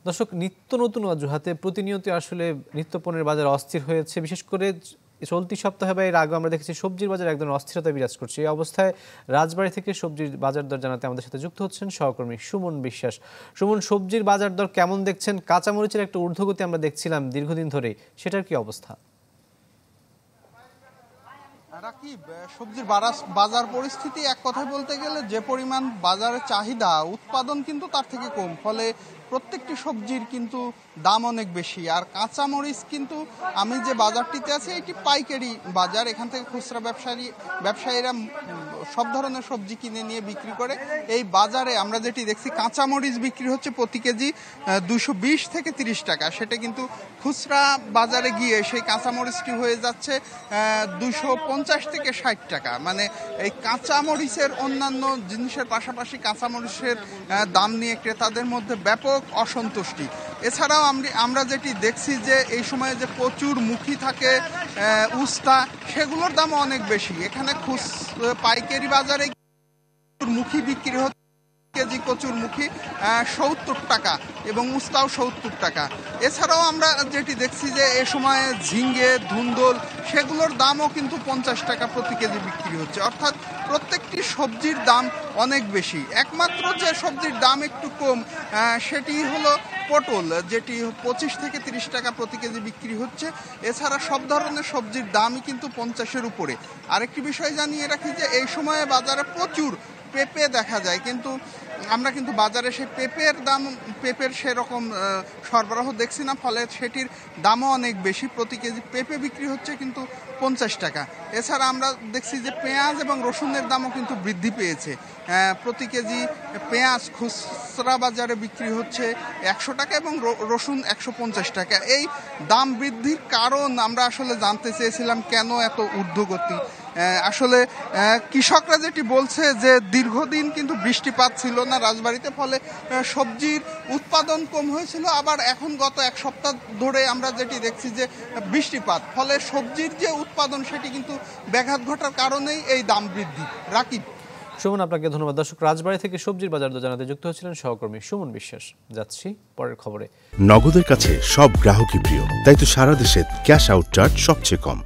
দর্শক, নিত্য নতুন অজুহাতে প্রতিনিয়ত আসলে নিত্যপণ্যের বাজার অস্থির হয়েছে। বিশেষ করে চলতি সপ্তাহে বা এর আগে আমরা দেখেছি সবজির বাজারে এক ধরনের অস্থিরতা বিরাজ করছে। এই অবস্থায় রাজবাড়ী থেকে সবজির বাজার দর জানাতে আমাদের সাথে যুক্ত হচ্ছেন সহকর্মী সুমন বিশ্বাস। সুমন, সবজির বাজার দর কেমন দেখছেন? কাঁচামরিচের একটা ঊর্ধ্বগতি আমরা দেখছিলাম দীর্ঘদিন ধরেই, সেটার কি অবস্থা? রাকিব, সবজির বাজার পরিস্থিতি এক কথায় বলতে গেলে যে পরিমাণ বাজারে চাহিদা, উৎপাদন কিন্তু তার থেকে কম, ফলে প্রত্যেকটি সবজির কিন্তু দাম অনেক বেশি। আর কাঁচামরিচ কিন্তু আমি যে বাজারটিতে আছি এটি পাইকারি বাজার, এখান থেকে খুচরা ব্যবসায়ীরা সব ধরনের সবজি কিনে নিয়ে বিক্রি করে। এই বাজারে আমরা যেটি দেখছি কাঁচামরিচ বিক্রি হচ্ছে প্রতি কেজি 220 থেকে 30 টাকা, সেটা কিন্তু খুচরা বাজারে গিয়ে সেই কাঁচামরিচটি হয়ে যাচ্ছে 250 থেকে 60 টাকা। মানে এই কাঁচামরিচের অন্যান্য জিনিসের পাশাপাশি কাঁচামরিচের দাম নিয়ে ক্রেতাদের মধ্যে ব্যাপক অসন্তুষ্টি। এছাড়াও আমরা যেটি দেখছি যে এই সময়ে যে প্রচুর মুখী থাকে উস্তা, সেগুলোর দাম অনেক বেশি। এখানে পাইকারি বাজারে মুখী বিক্রি হচ্ছে কেজি কচুরমুখী 70 টাকা এবং উস্তাও 70 টাকা। এছাড়াও আমরা যেটি দেখছি যে এ সময়ে ঝিঙ্গে, ধুন্দল, সেগুলোর দামও কিন্তু 50 টাকা প্রতি কেজি বিক্রি হচ্ছে। অর্থাৎ প্রত্যেকটি সবজির দাম অনেক বেশি। একমাত্র যে সবজির দাম একটু কম সেটি হলো পটল, যেটি 25 থেকে 30 টাকা প্রতি কেজি বিক্রি হচ্ছে। এছাড়া সব ধরনের সবজির দামই কিন্তু 50-এর উপরে। আরেকটি বিষয় জানিয়ে রাখি যে এই সময়ে বাজারে প্রচুর পেঁপে দেখা যায়, কিন্তু আমরা কিন্তু বাজারে সেই পেঁপের সেরকম সরবরাহ দেখছি না, ফলে সেটির দামও অনেক বেশি। প্রতি কেজি পেঁপে বিক্রি হচ্ছে কিন্তু 50 টাকা। এছাড়া আমরা দেখছি যে পেঁয়াজ এবং রসুনের দামও কিন্তু বৃদ্ধি পেয়েছে। প্রতি কেজি পেঁয়াজ খুচরা বাজারে বিক্রি হচ্ছে 100 টাকা এবং রসুন 150 টাকা। এই দাম বৃদ্ধির কারণ আমরা আসলে জানতে চেয়েছিলাম, কেন এত ঊর্ধ্বগতি। আসলে কৃষকরা যেটি বলছে যে দীর্ঘদিন কিন্তু বৃষ্টিপাত ছিল না রাজবাড়ীতে, ফলে সবজির উৎপাদন কম হয়েছিল। আবার এখন গত এক সপ্তাহ ধরে আমরা যেটি দেখছি যে বৃষ্টিপাত, ফলে সবজির যে উৎপাদন সেটি কিন্তু ব্যাঘাত ঘটার কারণেই এই দাম বৃদ্ধি। রাকিব। সুমন, আপনাকে ধন্যবাদ। দর্শক, রাজবাড়ী থেকে সবজির বাজার দর জানাতে যুক্ত হচ্ছিলেন সহকর্মী সুমন বিশ্বাস। যাচ্ছি পরের খবরে। নগদের কাছে সব গ্রাহকই প্রিয়, তাই তো সারা দেশে ক্যাশ আউট চার্জ সবচেয়ে কম।